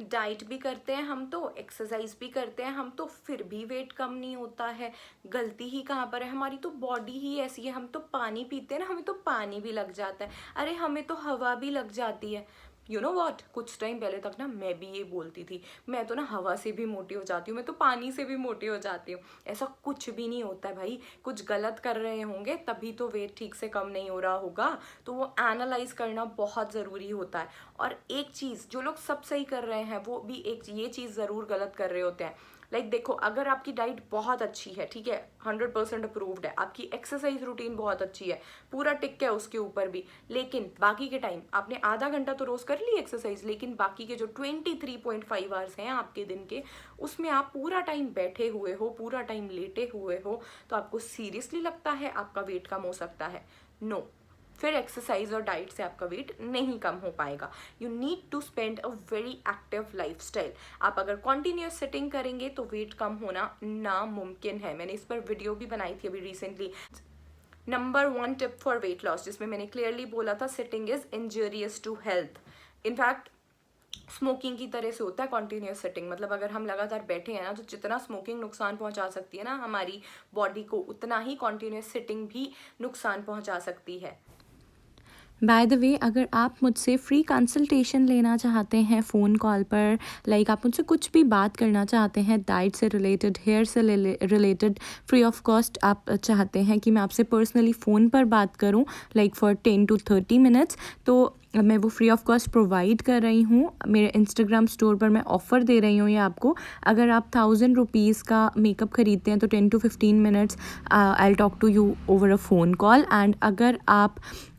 Diet भी करते हैं हम, तो एक्सरसाइज भी करते हैं हम, तो फिर भी वेट कम नहीं होता है। गलती ही कहाँ पर है हमारी? तो बॉडी ही ऐसी है। हम तो पानी पीते हैं ना, हमें तो पानी भी लग जाता है। अरे हमें तो हवा भी लग जाती है। यू नो वॉट, कुछ टाइम पहले तक ना मैं भी ये बोलती थी, मैं तो ना हवा से भी मोटी हो जाती हूँ, मैं तो पानी से भी मोटी हो जाती हूँ। ऐसा कुछ भी नहीं होता है भाई, कुछ गलत कर रहे होंगे तभी तो वेट ठीक से कम नहीं हो रहा होगा। तो वो एनालाइज करना बहुत ज़रूरी होता है। और एक चीज़, जो लोग सब सही कर रहे हैं वो भी एक ये चीज़ ज़रूर गलत कर रहे होते हैं। देखो, अगर आपकी डाइट बहुत अच्छी है, ठीक है, 100% अप्रूव्ड है, आपकी एक्सरसाइज रूटीन बहुत अच्छी है, पूरा टिक है उसके ऊपर भी, लेकिन बाकी के टाइम आपने आधा घंटा तो रोज कर ली एक्सरसाइज, लेकिन बाकी के जो 23.5 आवर्स हैं आपके दिन के, उसमें आप पूरा टाइम बैठे हुए हो, पूरा टाइम लेटे हुए हो, तो आपको सीरियसली लगता है आपका वेट कम हो सकता है? नो। फिर एक्सरसाइज और डाइट से आपका वेट नहीं कम हो पाएगा। You need to spend a very active lifestyle. आप अगर कॉन्टिन्यूस सिटिंग करेंगे तो वेट कम होना नामुमकिन है। मैंने इस पर वीडियो भी बनाई थी अभी recently, number 1 tip for weight loss, जिसमें मैंने क्लियरली बोला था sitting is injurious to health. In fact smoking की तरह से होता है कॉन्टिन्यूस सिटिंग। मतलब अगर हम लगातार बैठे हैं ना, तो जितना स्मोकिंग नुकसान पहुंचा सकती है ना हमारी बॉडी को, उतना ही कॉन्टिन्यूस सिटिंग भी नुकसान पहुंचा सकती है। बाय द वे, अगर आप मुझसे फ्री कंसल्टेशन लेना चाहते हैं फ़ोन कॉल पर, आप मुझसे कुछ भी बात करना चाहते हैं डाइट से रिलेटेड, हेयर से रिलेटेड, फ्री ऑफ कॉस्ट आप चाहते हैं कि मैं आपसे पर्सनली फ़ोन पर बात करूं फॉर 10 to 30 मिनट्स, तो मैं वो फ्री ऑफ कॉस्ट प्रोवाइड कर रही हूँ। मेरे इंस्टाग्राम स्टोर पर मैं ऑफ़र दे रही हूँ ये आपको। अगर आप 1000 रुपीज़ का मेकअप ख़रीदते हैं तो 10 to 15 minutes I talk to you over a phone call. And अगर आप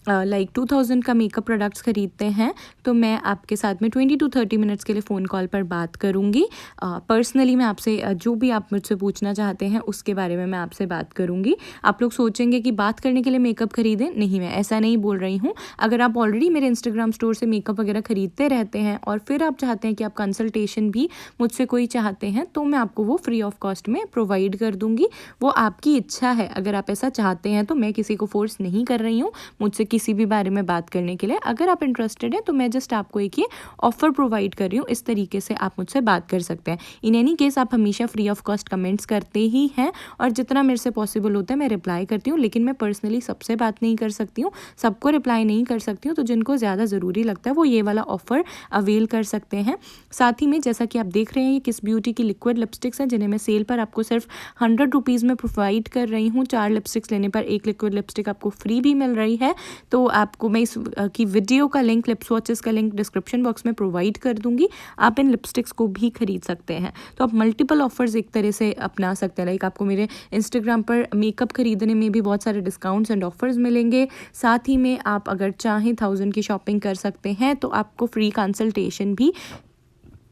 2000 का मेकअप प्रोडक्ट्स ख़रीदते हैं तो मैं आपके साथ में 20 to 30 मिनट्स के लिए फ़ोन कॉल पर बात करूँगी। पर्सनली मैं आपसे जो भी आप मुझसे पूछना चाहते हैं उसके बारे में मैं आपसे बात करूँगी। आप लोग सोचेंगे कि बात करने के लिए मेकअप ख़रीदें, नहीं, मैं ऐसा नहीं बोल रही हूँ। अगर आप ऑलरेडी मेरे इंस्टाग्राम स्टोर से मेकअप वगैरह ख़रीदते रहते हैं और फिर आप चाहते हैं कि आप कंसल्टेशन भी मुझसे कोई चाहते हैं, तो मैं आपको वो फ्री ऑफ कॉस्ट में प्रोवाइड कर दूँगी। वो आपकी इच्छा है, अगर आप ऐसा चाहते हैं तो मैं किसी को फोर्स नहीं कर रही हूँ मुझसे किसी भी बारे में बात करने के लिए। अगर आप इंटरेस्टेड हैं तो मैं जस्ट आपको एक ये ऑफ़र प्रोवाइड कर रही हूँ, इस तरीके से आप मुझसे बात कर सकते हैं। इन एनी केस आप हमेशा फ्री ऑफ कॉस्ट कमेंट्स करते ही हैं और जितना मेरे से पॉसिबल होता है मैं रिप्लाई करती हूँ, लेकिन मैं पर्सनली सबसे बात नहीं कर सकती हूँ, सबको रिप्लाई नहीं कर सकती हूँ। तो जिनको ज़्यादा ज़रूरी लगता है वो ये वाला ऑफ़र अवेल कर सकते हैं। साथ ही में जैसा कि आप देख रहे हैं, ये किस ब्यूटी की लिक्विड लिपस्टिक्स हैं जिन्हें मैं सेल पर आपको सिर्फ 100 रुपीज़ में प्रोवाइड कर रही हूँ। 4 लिपस्टिक्स लेने पर एक लिक्विड लिपस्टिक आपको फ्री भी मिल रही है। तो आपको मैं इस की वीडियो का लिंक, लिप स्वॉचेस का लिंक डिस्क्रिप्शन बॉक्स में प्रोवाइड कर दूंगी। आप इन लिपस्टिक्स को भी खरीद सकते हैं। तो आप मल्टीपल ऑफर्स एक तरह से अपना सकते हैं। आपको मेरे इंस्टाग्राम पर मेकअप खरीदने में भी बहुत सारे डिस्काउंट्स एंड ऑफर्स मिलेंगे। साथ ही में आप अगर चाहें 1000 की शॉपिंग कर सकते हैं, तो आपको फ्री कंसल्टेशन भी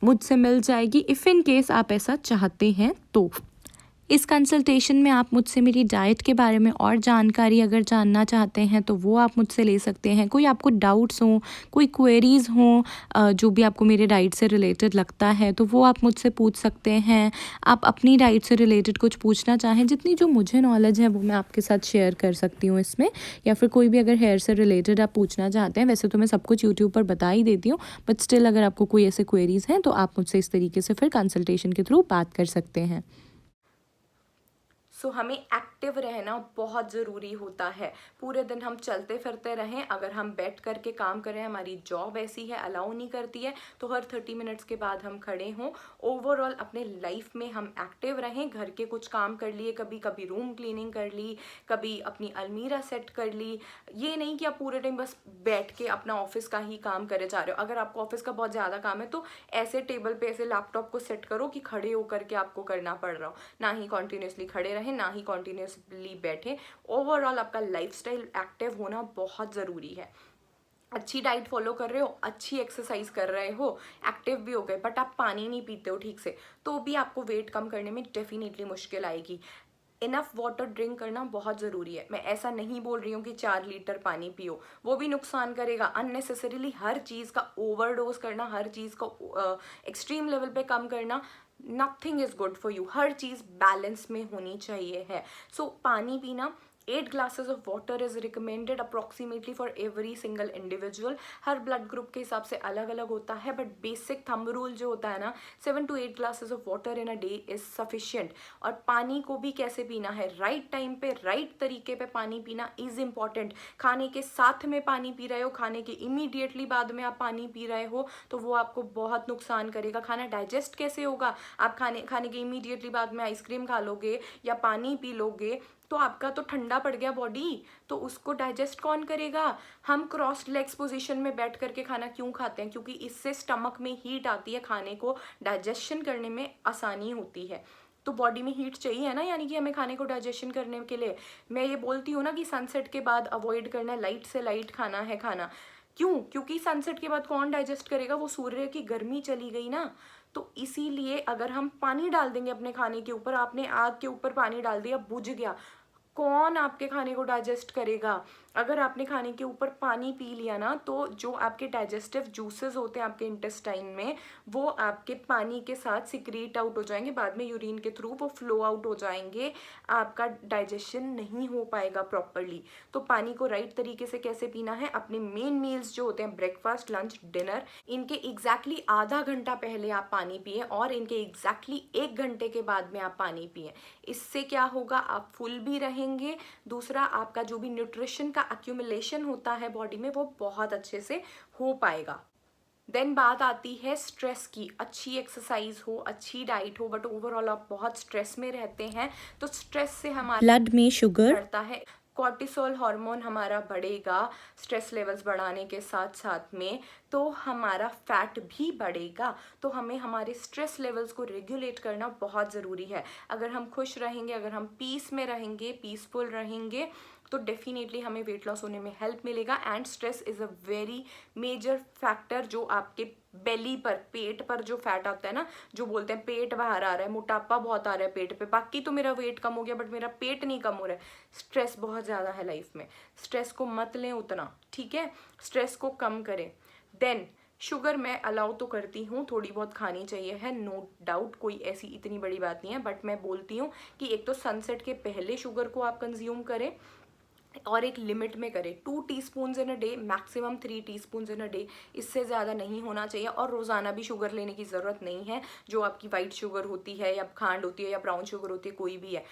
मुझसे मिल जाएगी, इफ़ इन केस आप ऐसा चाहते हैं तो। इस कंसल्टेशन में आप मुझसे मेरी डाइट के बारे में और जानकारी अगर जानना चाहते हैं तो वो आप मुझसे ले सकते हैं। कोई आपको डाउट्स हों, कोई क्वेरीज़ हों जो भी आपको मेरे डाइट से रिलेटेड लगता है, तो वो आप मुझसे पूछ सकते हैं। आप अपनी डाइट से रिलेटेड कुछ पूछना चाहें, जितनी जो मुझे नॉलेज है वो मैं आपके साथ शेयर कर सकती हूँ इसमें। या फिर कोई भी अगर हेयर से रिलेटेड आप पूछना चाहते हैं, वैसे तो मैं सब कुछ यूट्यूब पर बता ही देती हूँ, बट स्टिल अगर आपको कोई ऐसे क्वेरीज़ हैं तो आप मुझसे इस तरीके से फिर कंसल्टेशन के थ्रू बात कर सकते हैं। सो हमें एक्टिव रहना बहुत ज़रूरी होता है। पूरे दिन हम चलते फिरते रहें, अगर हम बैठ करके काम करें, हमारी जॉब ऐसी है अलाउ नहीं करती है, तो हर 30 मिनट्स के बाद हम खड़े हों। ओवरऑल अपने लाइफ में हम एक्टिव रहें, घर के कुछ काम कर लिए, कभी कभी रूम क्लीनिंग कर ली, कभी अपनी अलमीरा सेट कर ली। ये नहीं कि आप पूरे टाइम बस बैठ के अपना ऑफिस का ही काम करे जा रहे हो। अगर आपको ऑफिस का बहुत ज़्यादा काम है तो ऐसे टेबल पे ऐसे लैपटॉप को सेट करो कि खड़े होकर के आपको करना पड़ रहा हो, ना ही कॉन्टिन्यूसली खड़े रहें, ना ही कॉन्टिन्यूसली बैठे। ओवरऑल आपका लाइफस्टाइल एक्टिव होना बहुत ज़रूरी है। अच्छी डाइट फॉलो कर रहे हो, अच्छी एक्सरसाइज कर रहे हो, एक्टिव भी हो गए, बट आप पानी नहीं पीते हो ठीक से, तो भी आपको वेट कम करने में डेफिनेटली मुश्किल आएगी। इनफ वाटर ड्रिंक करना बहुत ज़रूरी है। मैं ऐसा नहीं बोल रही हूँ कि 4 लीटर पानी पियो, वो भी नुकसान करेगा। अननेसेसरीली हर चीज़ का ओवरडोज करना, हर चीज़ को एक्सट्रीम लेवल पे कम करना, nothing is good for you. Her cheese balance में होनी चाहिए है। सो पानी पीना 8 glasses of water is recommended approximately for every single individual. Her blood group के हिसाब से अलग अलग होता है, बट बेसिक थंब रूल जो होता है ना, 7 to 8 glasses of water in a day is sufficient. और पानी को भी कैसे पीना है, राइट टाइम पे राइट तरीके पे पानी पीना इज इम्पॉर्टेंट. खाने के साथ में पानी पी रहे हो, खाने के इमीडिएटली बाद में आप पानी पी रहे हो तो वो आपको बहुत नुकसान करेगा. खाना डाइजेस्ट कैसे होगा, आप खाने के इमीडिएटली बाद में आइसक्रीम खा लोगे या पानी पी लोगे तो आपका तो ठंडा पड़ गया बॉडी, तो उसको डाइजेस्ट कौन करेगा. हम क्रॉस्ड लेग्स पोजीशन में बैठ करके खाना क्यों खाते हैं, क्योंकि इससे स्टमक में हीट आती है, खाने को डाइजेशन करने में आसानी होती है. तो बॉडी में हीट चाहिए है ना, यानी कि हमें खाने को डाइजेशन करने के लिए. मैं ये बोलती हूँ ना कि सनसेट के बाद अवॉइड करना है, लाइट से लाइट खाना है खाना. क्यों, क्योंकि सनसेट के बाद कौन डाइजेस्ट करेगा, वो सूर्य की गर्मी चली गई ना. तो इसीलिए अगर हम पानी डाल देंगे अपने खाने के ऊपर, आपने आग के ऊपर पानी डाल दिया, बुझ गया, कौन आपके खाने को डाइजेस्ट करेगा. अगर आपने खाने के ऊपर पानी पी लिया ना, तो जो आपके डाइजेस्टिव जूसेस होते हैं आपके इंटेस्टाइन में, वो आपके पानी के साथ सिक्रीट आउट हो जाएंगे, बाद में यूरिन के थ्रू वो फ्लो आउट हो जाएंगे, आपका डाइजेशन नहीं हो पाएगा प्रॉपरली. तो पानी को राइट तरीके से कैसे पीना है, अपने मेन मील्स जो होते हैं ब्रेकफास्ट, लंच, डिनर, इनके एग्जैक्टली आधा घंटा पहले आप पानी पिए और इनके एग्जैक्टली 1 घंटे के बाद में आप पानी पिए. इससे क्या होगा, आप फुल भी रहेंगे, दूसरा आपका जो भी न्यूट्रिशन का एक्यूमुलेशन होता है बॉडी में वो बहुत अच्छे से हो पाएगा. देन बात आती है स्ट्रेस की. अच्छी एक्सरसाइज हो, अच्छी डाइट हो, बट ओवरऑल आप बहुत स्ट्रेस में रहते हैं, तो स्ट्रेस से हमारा ब्लड में शुगर बढ़ता है, कॉर्टिसोल हार्मोन हमारा बढ़ेगा स्ट्रेस लेवल्स बढ़ाने के साथ साथ में, तो हमारा फैट भी बढ़ेगा. तो हमें हमारे स्ट्रेस लेवल्स को रेगुलेट करना बहुत ज़रूरी है. अगर हम खुश रहेंगे, अगर हम पीस में रहेंगे, पीसफुल रहेंगे, तो डेफिनेटली हमें वेट लॉस होने में हेल्प मिलेगा. And stress is a very major factor जो आपके बेली पर, पेट पर जो फैट आता है ना, जो बोलते हैं पेट बाहर आ रहा है, मोटापा बहुत आ रहा है पेट पे, बाकी तो मेरा वेट कम हो गया बट मेरा पेट नहीं कम हो रहा है. स्ट्रेस बहुत ज़्यादा है लाइफ में, स्ट्रेस को मत लें उतना, ठीक है, स्ट्रेस को कम करें. देन शुगर मैं अलाउ तो करती हूँ, थोड़ी बहुत खानी चाहिए है, नो डाउट, कोई ऐसी इतनी बड़ी बात नहीं है, बट मैं बोलती हूँ कि एक तो सनसेट के पहले शुगर को आप कंज्यूम करें और एक लिमिट में करें. 2 teaspoons in a day, maximum 3 teaspoons in a day, इससे ज़्यादा नहीं होना चाहिए. और रोज़ाना भी शुगर लेने की ज़रूरत नहीं है. जो आपकी वाइट शुगर होती है या खांड होती है या ब्राउन शुगर होती है, कोई भी है,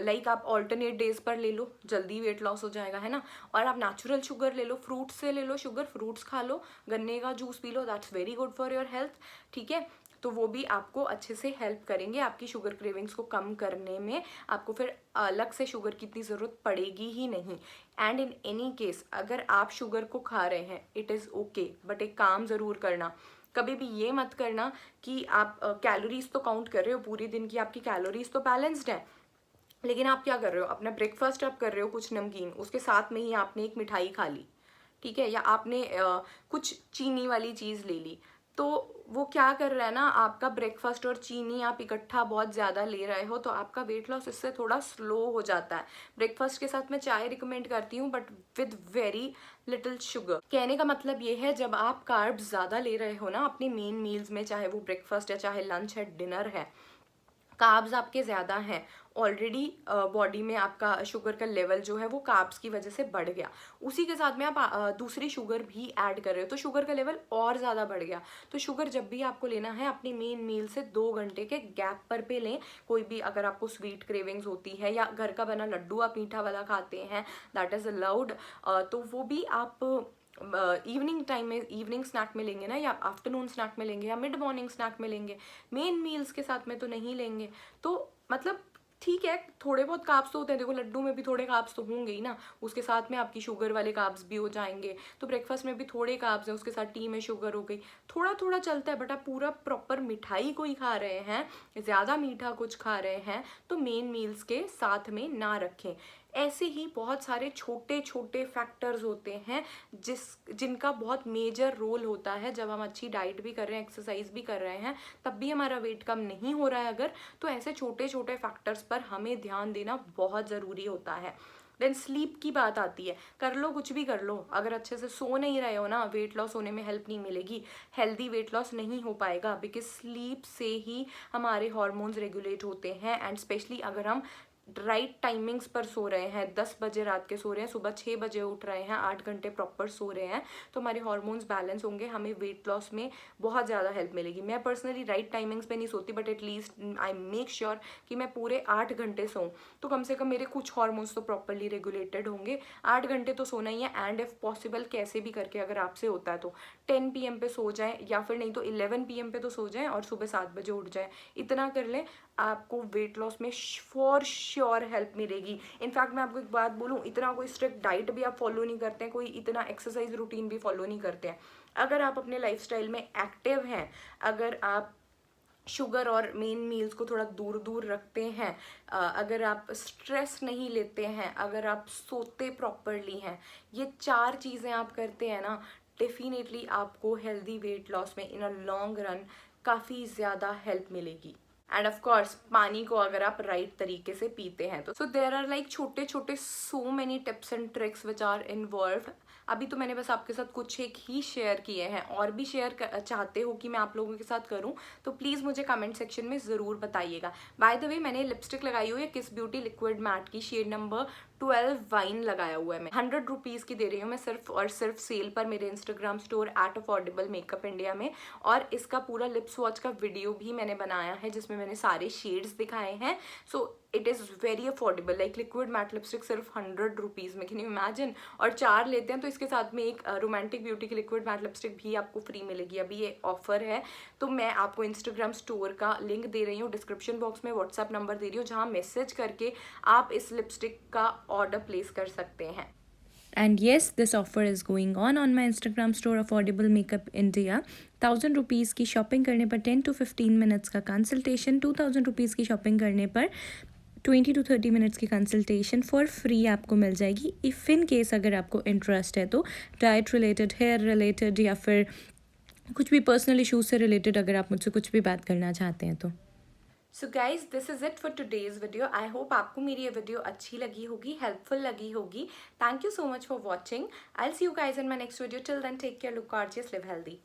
लाइक आप ऑल्टरनेट डेज पर ले लो, जल्दी वेट लॉस हो जाएगा, है ना. और आप नेचुरल शुगर ले लो, फ्रूट्स से ले लो शुगर, फ्रूट्स खा लो, गन्ने का juice P low, that's very good for your health, ठीक है. तो वो भी आपको अच्छे से हेल्प करेंगे आपकी शुगर क्रेविंग्स को कम करने में. आपको फिर अलग से शुगर की इतनी ज़रूरत पड़ेगी ही नहीं. एंड इन एनी केस अगर आप शुगर को खा रहे हैं, इट इज़ ओके, बट एक काम ज़रूर करना, कभी भी ये मत करना कि आप कैलोरीज तो काउंट कर रहे हो पूरे दिन की, आपकी कैलोरीज तो बैलेंस्ड है, लेकिन आप क्या कर रहे हो, अपना ब्रेकफास्ट आप कर रहे हो कुछ नमकीन, उसके साथ में ही आपने एक मिठाई खा ली, ठीक है, या आपने कुछ चीनी वाली चीज़ ले ली, तो वो क्या कर रहा है ना, आपका ब्रेकफास्ट और चीनी आप इकट्ठा बहुत ज़्यादा ले रहे हो, तो आपका वेट लॉस इससे थोड़ा स्लो हो जाता है. ब्रेकफास्ट के साथ मैं चाय रिकमेंड करती हूँ, but with very little sugar. कहने का मतलब ये है, जब आप कार्ब्स ज़्यादा ले रहे हो ना अपनी मेन मील्स में, चाहे वो ब्रेकफास्ट है, चाहे लंच है, डिनर है, कार्ब्स आपके ज़्यादा हैं ऑलरेडी, बॉडी में आपका शुगर का लेवल जो है वो कार्ब्स की वजह से बढ़ गया, उसी के साथ में आप दूसरी शुगर भी ऐड कर रहे हो, तो शुगर का लेवल और ज़्यादा बढ़ गया. तो शुगर जब भी आपको लेना है अपनी मेन मील से 2 घंटे के गैप पर पे लें. कोई भी अगर आपको स्वीट क्रेविंग्स होती है या घर का बना लड्डू आप मीठा वाला खाते हैं, दैट इज़ अलाउड, तो वो भी आप इवनिंग टाइम में, इवनिंग स्नैक में लेंगे ना, या आफ्टरनून स्नैक में लेंगे, या मिड मॉर्निंग स्नैक में लेंगे, मेन मील्स के साथ में तो नहीं लेंगे. तो मतलब ठीक है, थोड़े बहुत कार्ब्स तो होते हैं, देखो लड्डू में भी थोड़े कार्ब्स तो होंगे ही ना, उसके साथ में आपकी शुगर वाले कार्ब्स भी हो जाएंगे. तो ब्रेकफास्ट में भी थोड़े कार्ब्स हैं, उसके साथ टी में शुगर हो गई, थोड़ा थोड़ा चलता है. बट आप पूरा प्रॉपर मिठाई कोई खा रहे हैं, ज़्यादा मीठा कुछ खा रहे हैं, तो मेन मील्स के साथ में ना रखें. ऐसे ही बहुत सारे छोटे छोटे फैक्टर्स होते हैं जिनका बहुत मेजर रोल होता है. जब हम अच्छी डाइट भी कर रहे हैं, एक्सरसाइज भी कर रहे हैं, तब भी हमारा वेट कम नहीं हो रहा है अगर, तो ऐसे छोटे छोटे फैक्टर्स पर हमें ध्यान देना बहुत ज़रूरी होता है. देन स्लीप की बात आती है, कर लो कुछ भी कर लो, अगर अच्छे से सो नहीं रहे हो ना, वेट लॉस होने में हेल्प नहीं मिलेगी, हेल्दी वेट लॉस नहीं हो पाएगा, बिकॉज स्लीप से ही हमारे हॉर्मोन्स रेगुलेट होते हैं. एंड स्पेशली अगर हम राइट टाइमिंग्स पर सो रहे हैं, 10 बजे रात के सो रहे हैं, सुबह 6 बजे उठ रहे हैं, 8 घंटे प्रॉपर सो रहे हैं, तो हमारे हार्मोन्स बैलेंस होंगे, हमें वेट लॉस में बहुत ज़्यादा हेल्प मिलेगी। मैं पर्सनली राइट टाइमिंग्स पे नहीं सोती, but at least I make sure कि मैं पूरे 8 घंटे सोऊं, तो कम से कम मेरे कुछ हार्मोन्स तो प्रॉपरली रेगुलेटेड होंगे। 8 घंटे तो सोना ही है। एंड इफ पॉसिबल कैसे भी करके अगर आपसे होता है तो 10 PM पे सो जाएं, या फिर नहीं तो 11 PM पे तो सो जाएं और सुबह 7 बजे उठ जाएं। इतना कर लें, आपको वेट लॉस में फॉर श्योर हेल्प मिलेगी। इनफैक्ट मैं आपको एक बात बोलूँ, इतना कोई स्ट्रिक्ट डाइट भी आप फॉलो नहीं करते हैं, कोई इतना एक्सरसाइज रूटीन भी फॉलो नहीं करते हैं, अगर आप अपने लाइफस्टाइल में एक्टिव हैं, अगर आप शुगर और मेन मील्स को थोड़ा दूर दूर रखते हैं, अगर आप स्ट्रेस नहीं लेते हैं, अगर आप सोते प्रॉपरली हैं, ये 4 चीज़ें आप करते हैं ना, डेफिनेटली आपको हेल्दी वेट लॉस में इन अ लॉन्ग रन काफ़ी ज़्यादा हेल्प मिलेगी। एंड ऑफ कोर्स पानी को अगर आप राइट तरीके से पीते हैं तो। सो देयर आर लाइक छोटे छोटे so many tips and tricks which are involve. अभी तो मैंने बस आपके साथ कुछ एक ही शेयर किए हैं, और भी शेयर चाहते हो कि मैं आप लोगों के साथ करूं तो प्लीज़ मुझे कमेंट सेक्शन में ज़रूर बताइएगा। बाय द वे मैंने लिपस्टिक लगाई हुई है किस ब्यूटी लिक्विड मैट की, शेड नंबर 12 वाइन लगाया हुआ है। मैं 100 रुपीज़ की दे रही हूँ मैं, सिर्फ और सिर्फ सेल पर मेरे Instagram store @affordable makeup India में। और इसका पूरा लिप स्वॉच का वीडियो भी मैंने बनाया है जिसमें मैंने सारे शेड्स दिखाए हैं। So it is very affordable, like liquid matte lipstick सिर्फ 100 रुपीज़ में, कैन यू इमेजिन। और 4 लेते हैं तो इसके साथ में एक रोमांटिक ब्यूटी की लिक्विड मैट लिपस्टिक भी आपको फ्री मिलेगी। अभी ये ऑफर है, तो मैं आपको इंस्टाग्राम स्टोर का लिंक दे रही हूँ, डिस्क्रिप्शन बॉक्स में व्हाट्सएप नंबर दे रही हूँ, जहाँ मैसेज करके आप इस लिपस्टिक का ऑर्डर प्लेस कर सकते हैं। And yes, this offer is going on my Instagram store Affordable Makeup India. 1000 rupees की शॉपिंग करने पर 10 to 15 मिनट्स का कंसल्टेशन, 2000 रुपीज़ की शॉपिंग करने पर 20 to 30 मिनट्स की कंसल्टेशन फॉर फ्री आपको मिल जाएगी। इफ़ इन केस अगर आपको इंटरेस्ट है तो डाइट रिलेटेड, हेयर रिलेटेड, या फिर कुछ भी पर्सनल इशूज़ से रिलेटेड अगर आप मुझसे कुछ भी बात करना चाहते हैं तो। So guys this is it for today's video. I hope आपको मेरी ये वीडियो अच्छी लगी होगी, हेल्पफुल लगी होगी। Thank you so much for watching. I will see you guys in my next video. Till then take care, look gorgeous, live healthy.